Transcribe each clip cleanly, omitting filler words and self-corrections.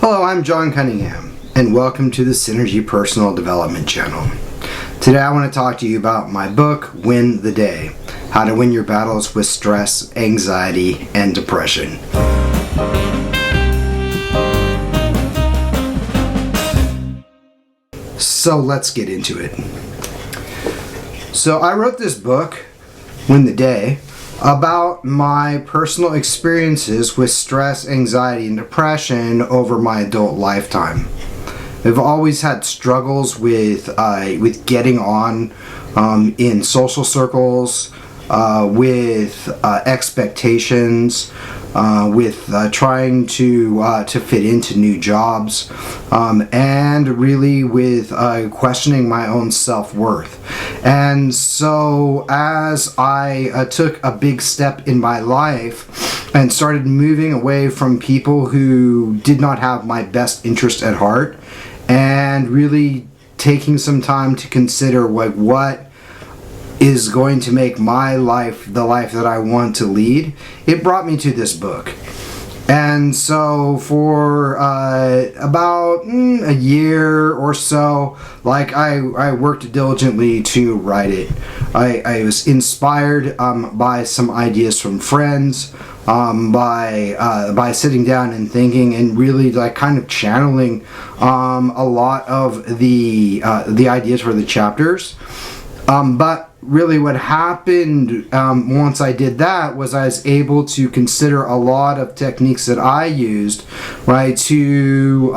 Hello, I'm John Cunningham, and welcome to the Synergy Personal Development Channel. Today I want to talk to you about my book, Win the Day: How to Win Your Battles with Stress, Anxiety, and Depression. So let's get into it. So I wrote this book, Win the Day, about my personal experiences with stress, anxiety, and depression over my adult lifetime. I've always had struggles with getting on in social circles, with expectations, with trying to fit into new jobs, and really with questioning my own self-worth. And so as I took a big step in my life and started moving away from people who did not have my best interest at heart, and really taking some time to consider what is going to make my life the life that I want to lead, it brought me to this book. And so for about a year or so, I worked diligently to write it. I was inspired by some ideas from friends, by sitting down and thinking and really kind of channeling a lot of the ideas for the chapters. But really what happened once I did that was I was able to consider a lot of techniques that I used, right, to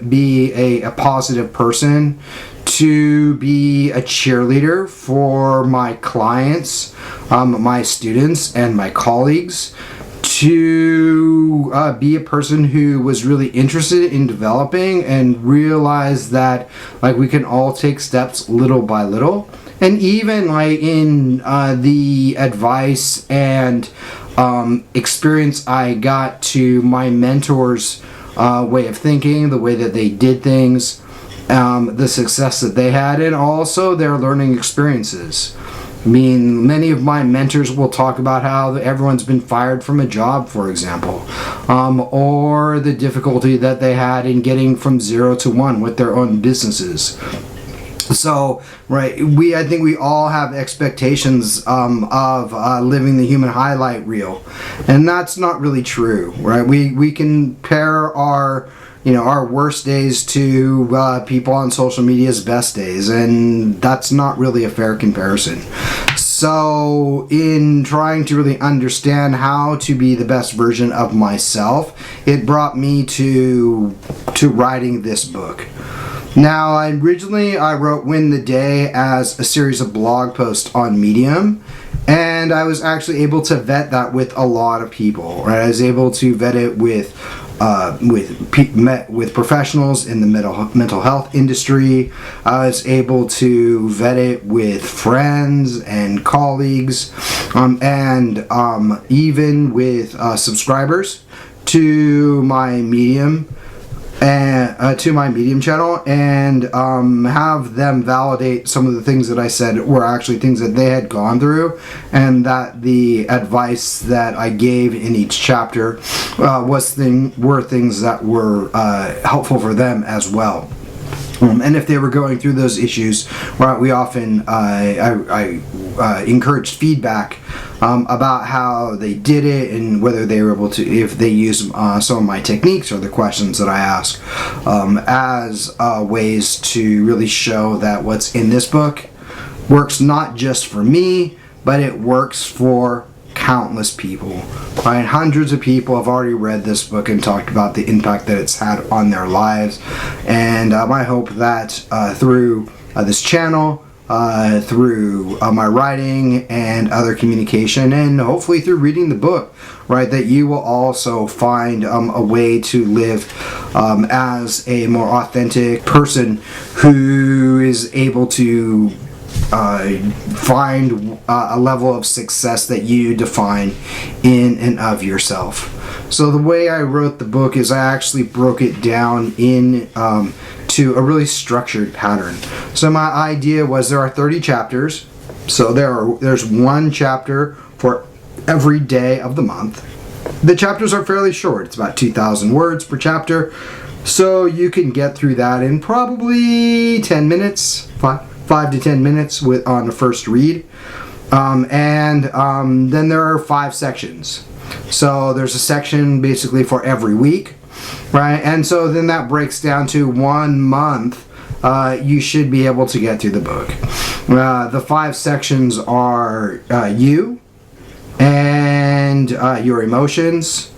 be a positive person, to be a cheerleader for my clients, my students, and my colleagues, to be a person who was really interested in developing and realize that we can all take steps little by little. And even in the advice and experience I got to my mentors' way of thinking, the way that they did things, the success that they had, and also their learning experiences. I mean, many of my mentors will talk about how everyone's been fired from a job, for example, or the difficulty that they had in getting from 0 to 1 with their own businesses. So, right, I think we all have expectations of living the human highlight reel, and that's not really true, right? We compare our worst days to people on social media's best days, and that's not really a fair comparison. So in trying to really understand how to be the best version of myself, it brought me to writing this book. Now, originally I wrote Win the Day as a series of blog posts on Medium, and I was actually able to vet that with a lot of people. Right? I was able to vet it with professionals in the mental health industry. I was able to vet it with friends and colleagues, and even with subscribers to my Medium. To my Medium channel, and have them validate some of the things that I said were actually things that they had gone through, and that the advice that I gave in each chapter were things that were helpful for them as well. And if they were going through those issues, right, we often I encouraged feedback about how they did it, and whether they were able to, if they use some of my techniques or the questions that I ask as ways to really show that what's in this book works not just for me, but it works for countless people. Right? Hundreds of people have already read this book and talked about the impact that it's had on their lives. And I hope that through this channel, through my writing and other communication, and hopefully through reading the book, right, that you will also find a way to live as a more authentic person who is able to find a level of success that you define in and of yourself. So the way I wrote the book is I actually broke it down to a really structured pattern. So my idea was there are 30 chapters, so there's one chapter for every day of the month. The chapters are fairly short. It's about 2,000 words per chapter. So you can get through that in probably 10 minutes, 5 to 10 minutes on the first read. Then there are 5 sections. So there's a section basically for every week, right? And so then that breaks down to 1 month. You should be able to get through the book. The 5 sections are you and your emotions.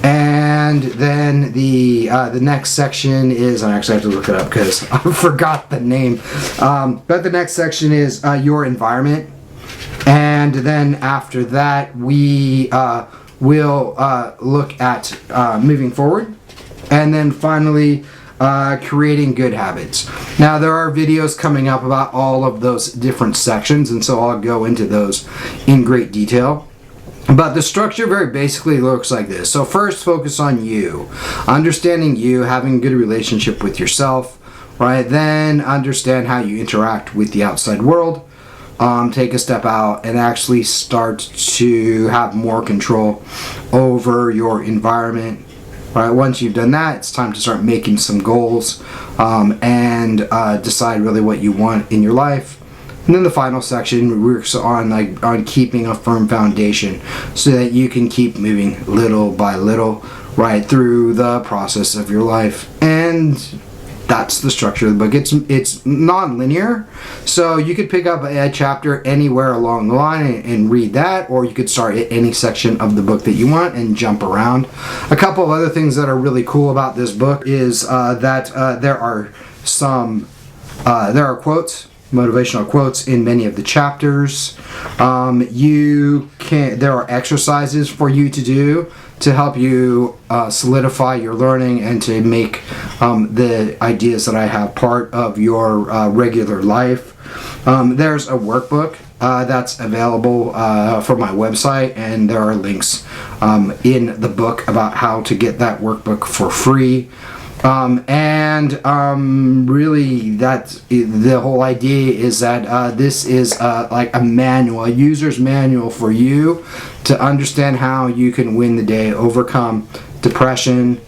And then the next section is, I actually have to look it up because I forgot the name. But the next section is your environment. And then after that, we will look at moving forward. And then finally, creating good habits. Now, there are videos coming up about all of those different sections, and so I'll go into those in great detail. But the structure very basically looks like this. So first, focus on you. Understanding you, having a good relationship with yourself, right? Then understand how you interact with the outside world. Take a step out and actually start to have more control over your environment. Right? Once you've done that, it's time to start making some goals and decide really what you want in your life. And then the final section works on keeping a firm foundation so that you can keep moving little by little right through the process of your life. And that's the structure of the book. It's non-linear, so you could pick up a chapter anywhere along the line and read that, or you could start at any section of the book that you want and jump around. A couple of other things that are really cool about this book is that there are quotes, motivational quotes in many of the chapters. There are exercises for you to do to help you solidify your learning and to make the ideas that I have part of your regular life. There's a workbook that's available from my website, and there are links in the book about how to get that workbook for free. Really, that's the whole idea is that this is like a manual, a user's manual for you to understand how you can win the day, overcome depression,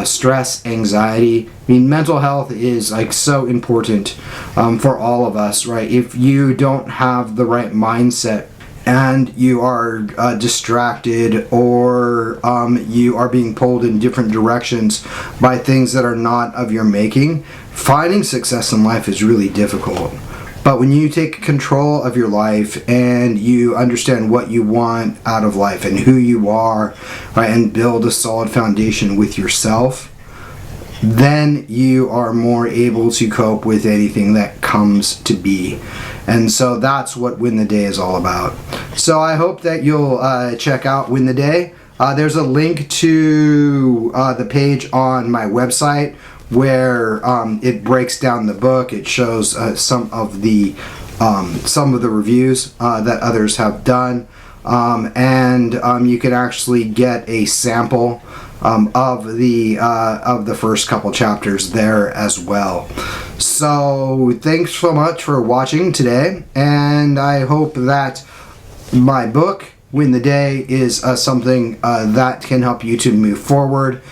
stress, anxiety. I mean, mental health is like so important for all of us, right? If you don't have the right mindset and you are distracted, or you are being pulled in different directions by things that are not of your making, finding success in life is really difficult. But when you take control of your life and you understand what you want out of life and who you are, right, and build a solid foundation with yourself, then you are more able to cope with anything that comes to be. And so that's what Win the Day is all about. So I hope that you'll check out Win the Day. There's a link to the page on my website where it breaks down the book. It shows some of the reviews that others have done, and you can actually get a sample of the first couple chapters there as well. So thanks so much for watching today, and I hope that my book Win the Day is something that can help you to move forward.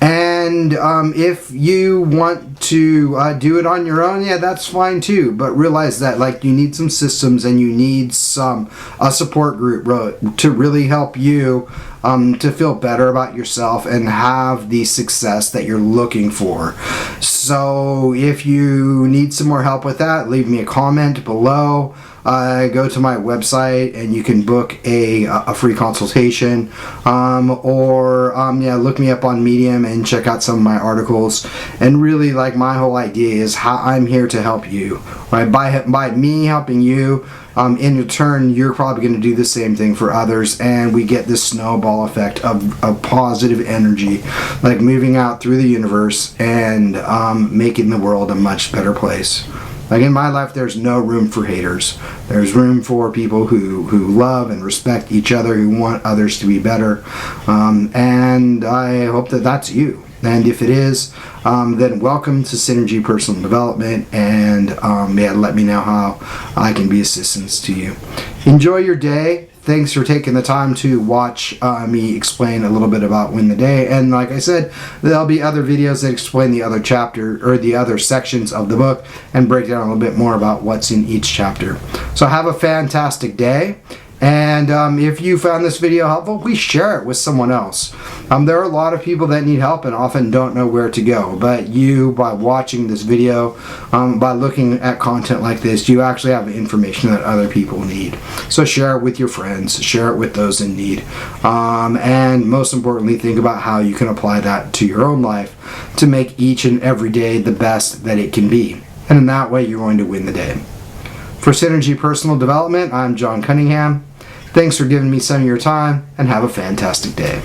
And if you want to do it on your own, yeah, that's fine too. But realize that like you need some systems and you need a support group to really help you to feel better about yourself and have the success that you're looking for. So if you need some more help with that, leave me a comment below. Go to my website and you can book a free consultation, or look me up on Medium and check out some of my articles. And really, like, my whole idea is how I'm here to help you, right? By me helping you, in return, you're probably going to do the same thing for others, and we get this snowball effect of positive energy, like moving out through the universe and making the world a much better place. Like in my life, there's no room for haters. There's room for people who love and respect each other, who want others to be better. And I hope that that's you. And if it is, then welcome to Synergy Personal Development, and let me know how I can be assistance to you. Enjoy your day. thanks for taking the time to watch me explain a little bit about Win the Day. And like I said, there'll be other videos that explain the other chapter or the other sections of the book and break down a little bit more about what's in each chapter. So have a fantastic day. And if you found this video helpful, please share it with someone else. There are a lot of people that need help and often don't know where to go. But you, by watching this video, by looking at content like this, you actually have information that other people need. So share it with your friends, share it with those in need. And most importantly, think about how you can apply that to your own life to make each and every day the best that it can be. And in that way, you're going to win the day. For Synergy Personal Development, I'm John Cunningham. Thanks for giving me some of your time, and have a fantastic day.